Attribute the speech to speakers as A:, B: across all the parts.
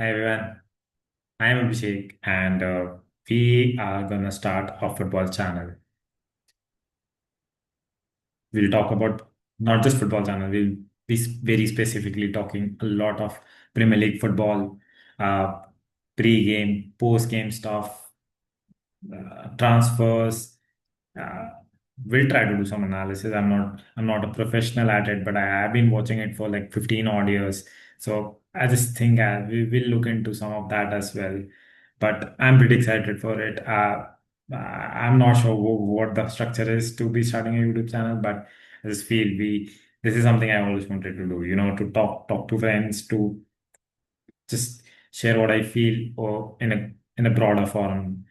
A: Hi everyone, I am Abhishek and we are gonna start a football channel. We'll talk about not just football channel, we'll be very specifically talking a lot of Premier League football, uh, pre-game, post-game stuff, transfers. Uh, we'll try to do some analysis. I'm not a professional at it, but I have been watching it for like 15 odd years. So I just think we will look into some of that as well. But I'm pretty excited for it. I'm not sure what the structure is to be starting a YouTube channel, but I just feel we this is something I always wanted to do. To talk to friends, to just share what I feel or in a broader forum.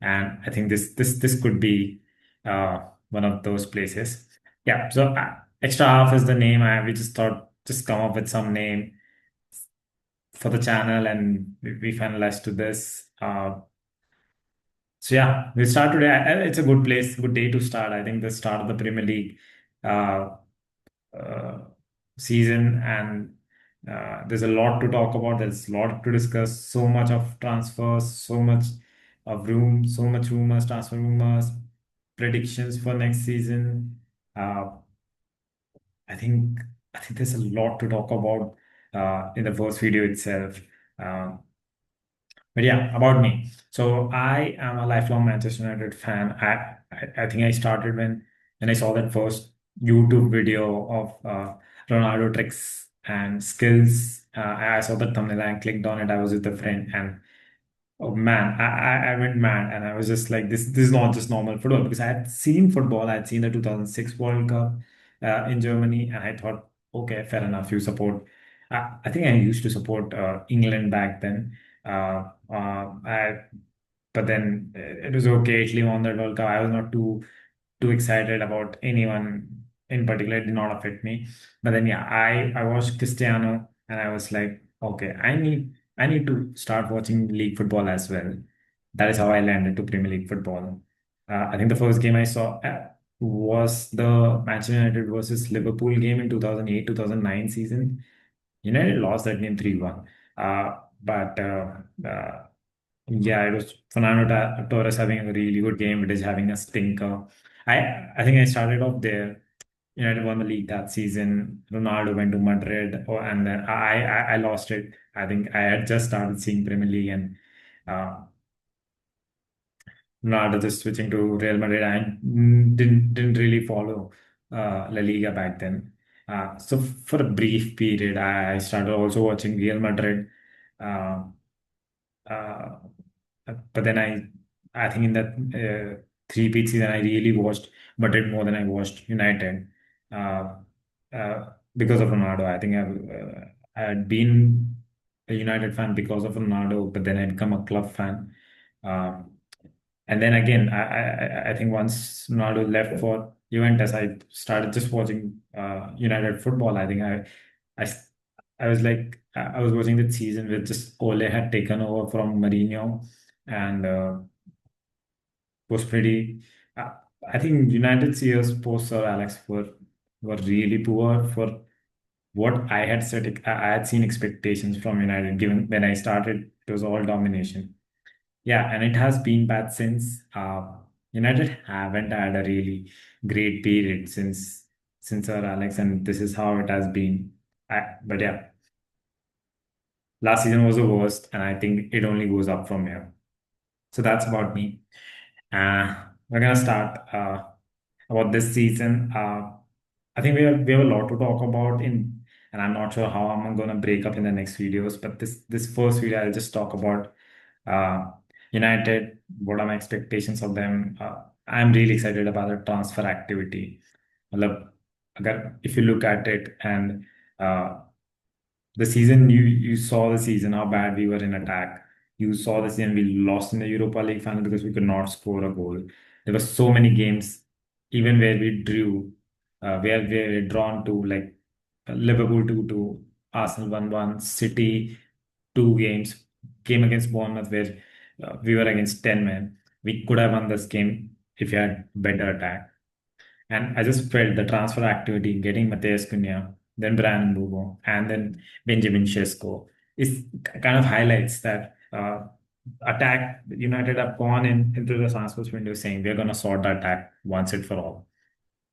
A: And I think this could be one of those places. Yeah. So extra half is the name. We just thought just come up with some name for the channel, and we finalized to this. So yeah, we start today. It's a good place, good day to start. I think the start of the Premier League uh, uh, season, and there's a lot to talk about. There's a lot to discuss. So much of transfers, so much of so much rumors, transfer rumors, predictions for next season. Uh, I think I think there's a lot to talk about in the first video itself. Um, but yeah, about me. So I am a lifelong Manchester United fan. I think I started when I saw that first YouTube video of Ronaldo tricks and skills. I saw the thumbnail and clicked on it. I was with a friend, and oh man, I went mad, and I was just like, this is not just normal football, because I had seen football. I had seen the 2006 World Cup in Germany, and I thought, okay, fair enough. You support. I think I used to support England back then. I But then it was okay. Italy won that World Cup. I was not too excited about anyone in particular. It did not affect me. But then yeah, I watched Cristiano, and I was like, okay, I need to start watching league football as well. That is how I landed to Premier League football. I think the first game I saw was the Manchester United versus Liverpool game in 2008-2009 season. United lost that game 3-1. But Yeah, it was Fernando Torres having a really good game. It is having a stinker. I think I started off there. United won the league that season. Ronaldo went to Madrid, and then I lost it. I think I had just started seeing Premier League, and uh, Ronaldo just switching to Real Madrid. I didn't really follow La Liga back then. So for a brief period, I started also watching Real Madrid. Uh, uh, but then I think in that three-peat season, I really watched Madrid more than I watched United uh, because of Ronaldo. I think I had been a United fan because of Ronaldo, but then I become a club fan. Um, and then again, I think once Ronaldo left for Juventus, I started just watching United football. I, s- I was like, I was watching that season where just Ole had taken over from Mourinho, and was pretty. Uh, I think United's years post Sir Alex were really poor for what I had set. I had seen expectations from United. Given when I started, it was all domination. Yeah, and it has been bad since. United haven't had a really great period since Sir Alex, and this is how it has been. But yeah, last season was the worst, and I think it only goes up from here. So that's about me. We're gonna start about this season. I think we have a lot to talk about and I'm not sure how I'm gonna break up in the next videos. But this first video, I'll just talk about uh, United. What are my expectations of them? I'm really excited about the transfer activity. मतलब if you look at it, and uh, the season, you saw the season how bad we were in attack. You saw the season we lost in the Europa League final because we could not score a goal. There were so many games, even where we drew, where we were drawn to, like Liverpool 2-2, Arsenal 1-1, City 2 games, game against Bournemouth where we were against 10 men. We could have won this game if we had better attack. And I just felt the transfer activity, getting Mateus Cunha, then Brandon Bugo, and then Benjamin Sesko. is kind of highlights that attack United have gone into the transfers window saying we're going to sort the attack once and for all.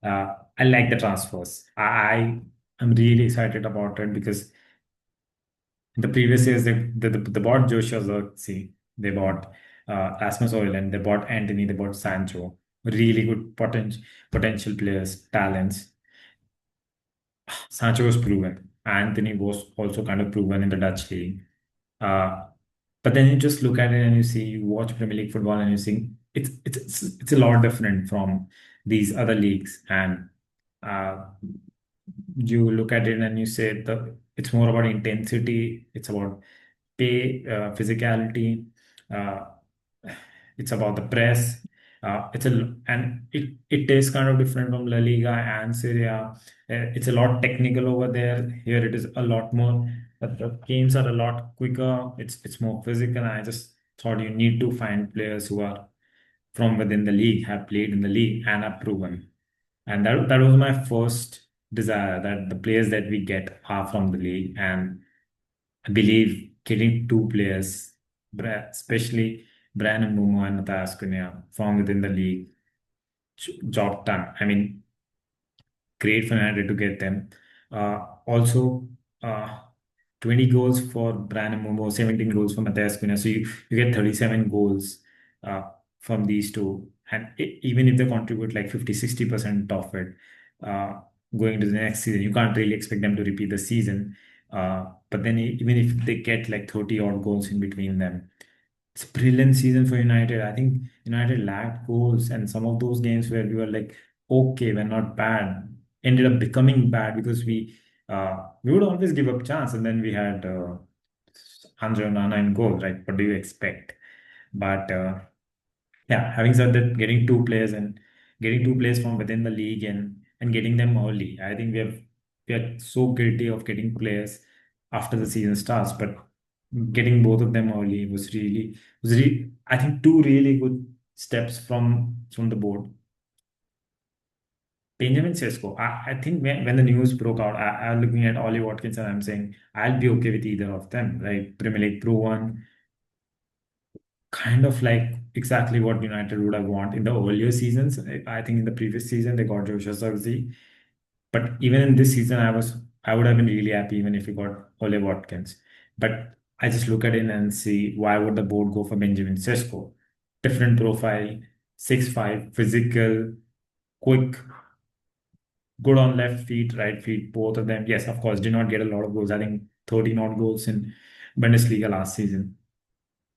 A: I like the transfers. I am really excited about it because in the previous years they bought Joshua Zirkzee, they bought Rasmus Højlund, they bought Anthony, they bought Sancho, really good potential players, talents. Sancho was proven. Anthony was also kind of proven in the Dutch league. Uh, but then you just look at it and you see, you watch Premier League football and you see it's a lot different from these other leagues. And uh, you look at it and you say it's more about intensity, it's about pay, physicality, uh, it's about the press. It is kind of different from La Liga and Serie A. It's a lot technical over there. Here it is a lot more. But the games are a lot quicker. It's more physical. And I just thought you need to find players who are from within the league, have played in the league, and are proven. And that was my first desire, that the players that we get are from the league. And I believe getting two players, especially Brian Mbeumo and Matthias Cunha, from within the league, job done. I mean, great for United to get them. Also, uh, 20 goals for Brian Mbeumo, 17 goals for Matthias Cunha. So you get 37 goals uh, from these two. And even if they contribute like 50-60% of it going to the next season, you can't really expect them to repeat the season. But then even if they get like 30 odd goals in between them, it's a brilliant season for United. I think United lacked goals, and some of those games where we were like, okay, we're not bad, ended up becoming bad because we would always give up chance, and then we had 109 goals, right? What do you expect? But yeah, having said that, getting two players from within the league and getting them early. I think we are so guilty of getting players after the season starts, but getting both of them early was really I think two really good steps from the board. Benjamin Sesko, I think when the news broke out, I'm looking at Ollie Watkins and I'm saying I'll be okay with either of them, right? Premier League Pro One, kind of like exactly what United would have want in the earlier seasons. I think in the previous season they got Joshua Zirkzee, but even in this season I would have been really happy even if we got Ole Watkins. But I just look at it and see why would the board go for Benjamin Sesko? Different profile, 6'5", physical, quick, good on left feet, right feet, both of them. Yes, of course, did not get a lot of goals. I think 13 odd goals in Bundesliga last season.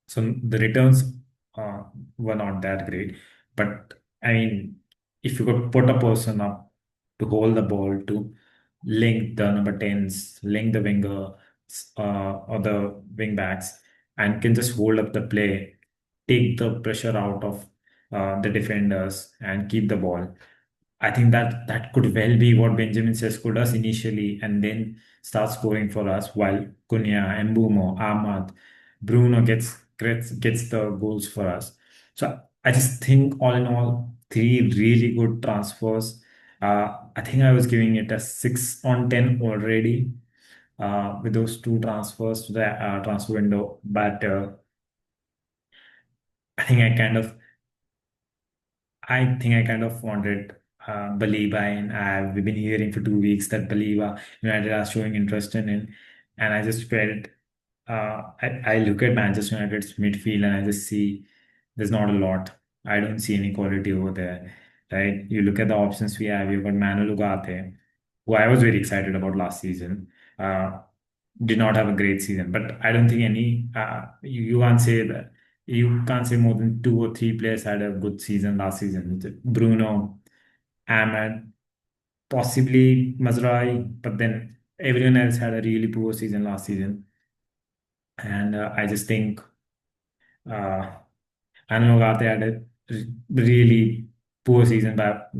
A: So the returns uh, were not that great. But I mean, if you could put a person up to hold the ball, to link the number 10s, link the winger or the wing backs, and can just hold up the play, take the pressure out of the defenders, and keep the ball. I think that could well be what Benjamin Sesko does initially, and then start scoring for us while Cunha, Mbumo, Ahmad, Bruno gets the goals for us. So I just think all in all, three really good transfers. I think I was giving it a 6 on 10 already with those two transfers to the transfer window, but I think I kind of wanted Baliba in. We've been hearing for 2 weeks that Baliba United are showing interest in it, and I just felt I look at Manchester United's midfield and I just see there's not a lot. I don't see any quality over there, right? You look at the options we have. You've got Manu Ugarte, who I was very excited about last season. Uh, did not have a great season, but I don't think you can't say that you can't say more than two or three players had a good season last season. Bruno, Ahmed, possibly Mazraoui, but then everyone else had a really poor season last season. And I just think uh, Anil Ugarte had a really poor season, but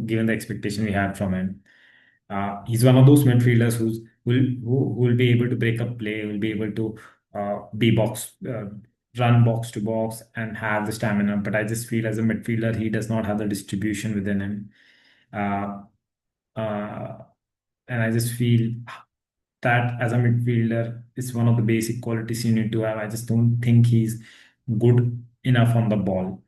A: given the expectation we had from him. He's one of those midfielders who will be able to break up play, will be able to run box to box and have the stamina. But I just feel as a midfielder, he does not have the distribution within him. Uh, uh, and I just feel that as a midfielder is one of the basic qualities you need to have. I just don't think he's good enough on the ball.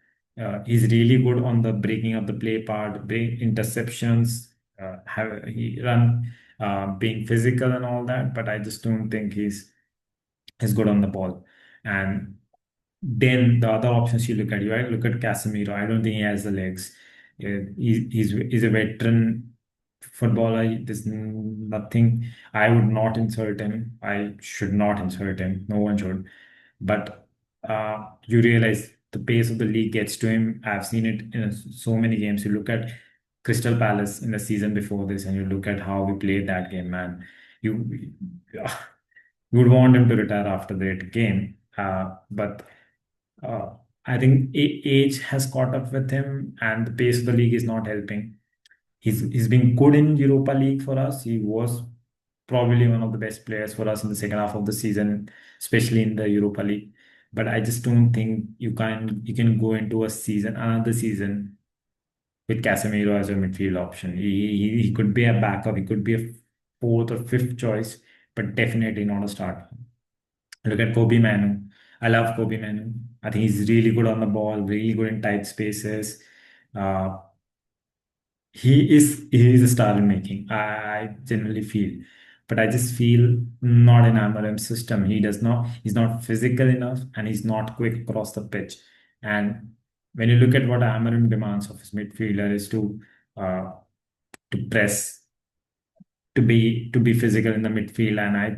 A: He's really good on the breaking up the play part, break interceptions, have he run, being physical and all that. But I just don't think he's good on the ball. And then the other options you look at, you look at Casemiro. I don't think he has the legs. He's a veteran footballer. There's nothing. I would not insert him. I should not insert him. No one should. But you realize the pace of the league gets to him. I've seen it in so many games. You look at Crystal Palace in the season before this, and you look at how we played that game, man. You you would want him to retire after that game. But uh, I think age has caught up with him, and the pace of the league is not helping. He's been good in Europa League for us. He was probably one of the best players for us in the second half of the season, especially in the Europa League. But I just don't think you can go into another season with Casemiro as a midfield option. He could be a backup. He could be a fourth or fifth choice, but definitely not a start. Look at Kobe Manu. I love Kobe Manu. I think he's really good on the ball, really good in tight spaces. Uh, he is a star in making. I generally feel, but I just feel not in Amarim's system. He's not physical enough, and he's not quick across the pitch. And when you look at what Amarim demands of his midfielder is uh, to press, to be physical in the midfield, and I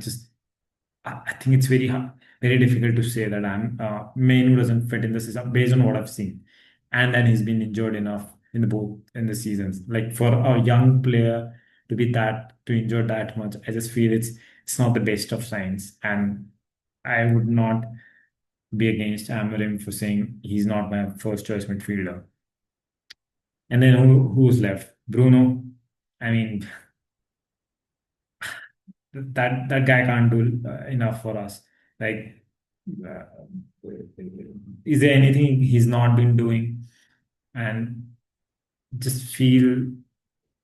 A: think it's very difficult to say that Mainu doesn't fit in the system based on what I've seen, and then he's been injured enough in the seasons. Like for a young player to injure that much, I just feel it's not the best of signs, and I would not be against Amarim for saying he's not my first choice midfielder. And then who's left? Bruno. I mean, that guy can't do enough for us. Like, uh, is there anything he's not been doing? And just feel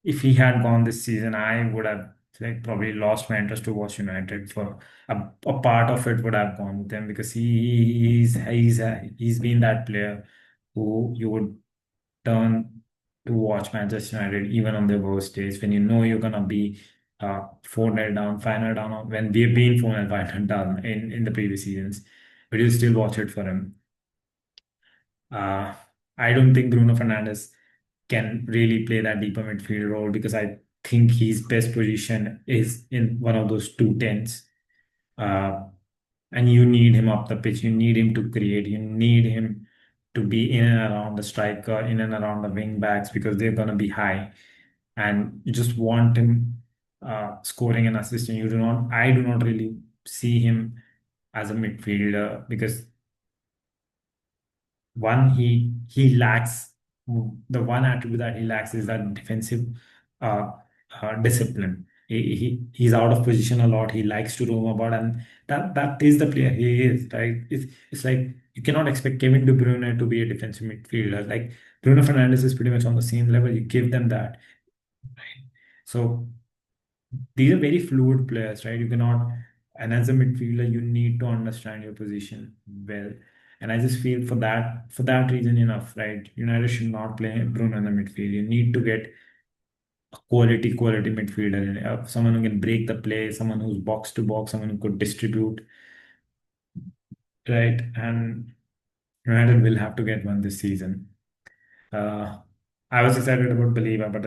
A: if he had gone this season, I would have like probably lost my interest to watch United. For a part of it would have gone with him because he's been that player who you would turn to watch Manchester United even on their worst days when you know you're gonna be 4-0 down, 5-0 down, or when we've been 4-0, 5-0 down in the previous seasons, but you still watch it for him. Uh, I don't think Bruno Fernandes can really play that deeper midfield role because I think his best position is in one of those two tens. Uh, and you need him up the pitch. You need him to create. You need him to be in and around the striker, in and around the wing backs because they're going to be high. And you just want him scoring and assisting. I do not really see him as a midfielder because he lacks the one attribute that he lacks is that defensive uh, discipline. He's out of position a lot. He likes to roam about, and that is the player he is. Right? It's like you cannot expect Kevin De Bruyne to be a defensive midfielder. Like Bruno Fernandes is pretty much on the same level. You give them that. Right? So these are very fluid players, right? You cannot, and as a midfielder, you need to understand your position well. And I just feel for that reason enough, right? United should not play Bruno in the midfield. You need to get a quality midfielder, someone who can break the play, someone who's box to box, someone who could distribute, right? And United will have to get one this season. Uh, I was excited about Believer, but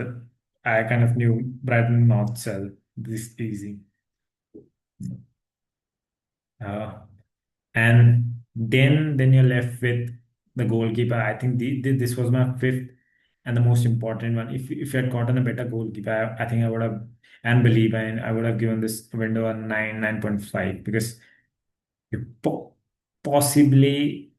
A: I kind of knew Brighton would not sell this easy. Uh, And then you're left with the goalkeeper. I think this was my fifth and the most important one. If I had gotten a better goalkeeper, I think I would have and believe and I would have given this window a 9.5 because you possibly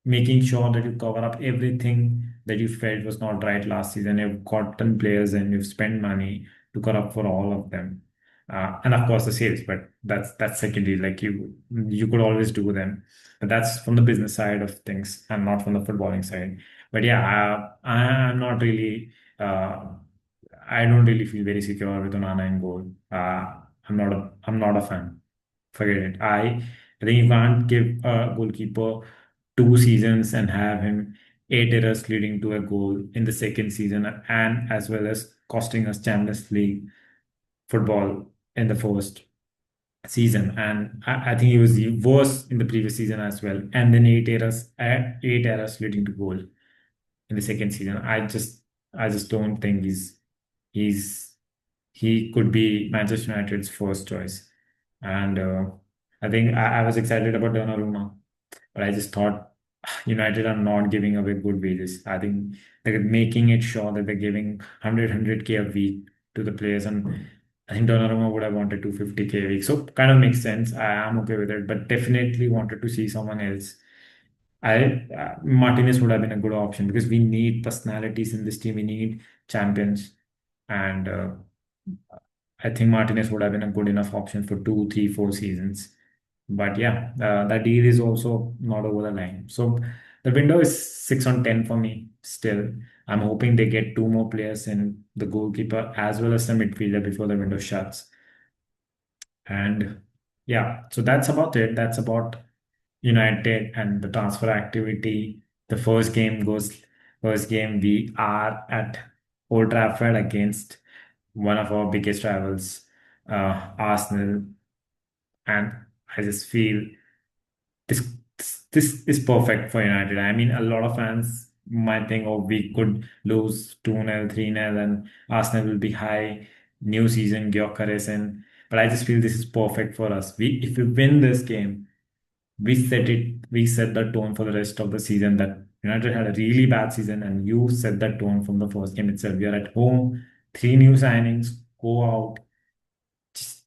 A: making sure that you cover up everything that you felt was not right last season. You've gotten players and you've spent money to cover up for all of them. And of course the sales, but that's secondary. Like you could always do them, but that's from the business side of things and not from the footballing side. But yeah, I'm not really. I don't really feel very secure with Onana in goal. I'm not a fan. Forget it. I think you can't give a goalkeeper 2 seasons and have him 8 errors leading to a goal in the second season, and as well as costing us Champions League football in the first season. And I think he was the worst in the previous season as well. And then 8 errors leading to goal in the second season. I just don't think he's he could be Manchester United's first choice. And I think I was excited about Donnarumma, but I just thought United are not giving away good wages. I think they're making it sure that they're giving 100k a week to the players, and I think Donnarumma would have wanted 250k a week. So kind of makes sense. I am okay with it, but definitely wanted to see someone else. Martinez would have been a good option because we need personalities in this team. We need champions, and I think Martinez would have been a good enough option for 2, 3, 4 seasons. But yeah, that deal is also not over the line. So the window is 6 on 10 for me still. I'm hoping they get two more players in the goalkeeper as well as the midfielder before the window shuts. And yeah, so that's about it. That's about United and the transfer activity. The first game we are at Old Trafford against one of our biggest rivals, Arsenal, and I just feel this this is perfect for United. I mean, a lot of fans might think, oh, we could lose 2-0, 3-0, and Arsenal will be high. New season, Gyökeres, and but I just feel this is perfect for us. If we win this game, we set the tone for the rest of the season. That United had a really bad season, and you set that tone from the first game itself. We are at home, three new signings, go out. Just,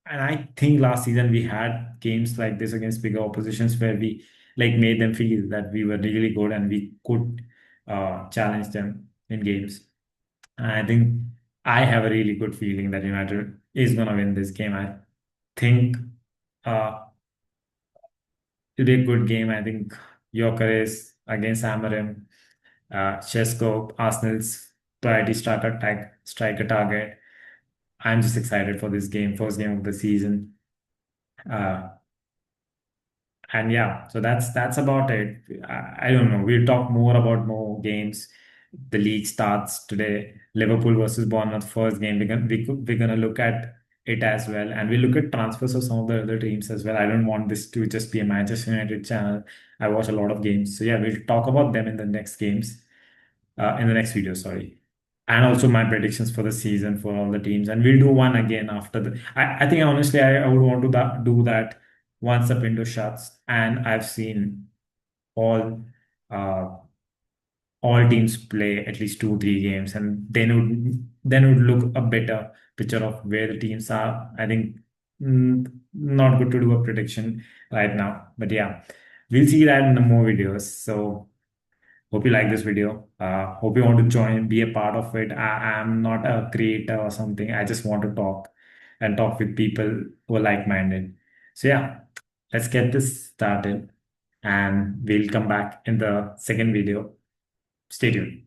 A: and I think last season we had games like this against bigger oppositions where we like made them feel that we were really good and we could challenge them in games. And I think I have a really good feeling that United is going to win this game. I think uh, it'll be a good game. I think Gyökeres against Amarim, Shesko, Arsenal's priority striker target. I'm just excited for this game, first game of the season. Uh, and yeah, so that's about it. I don't know. We'll talk more about more games. The league starts today. Liverpool versus Bournemouth first game. We're gonna look at it as well, and we'll look at transfers of some of the other teams as well. I don't want this to just be a Manchester United channel. I watch a lot of games, so yeah, we'll talk about them in the next games, in the next video. Sorry, and also my predictions for the season for all the teams, and we'll do one again after the. I think honestly, I would want to do that once the window shuts, and I've seen all. Uh, all teams play at least 2, 3 games, and then it would look a better picture of where the teams are. I think not good to do a prediction right now, but yeah, we'll see that in the more videos. So hope you like this video. Hope you want to join, be a part of it. I'm not a creator or something. I just want to talk and talk with people who are like-minded. So yeah, let's get this started, and we'll come back in the second video. Stay tuned.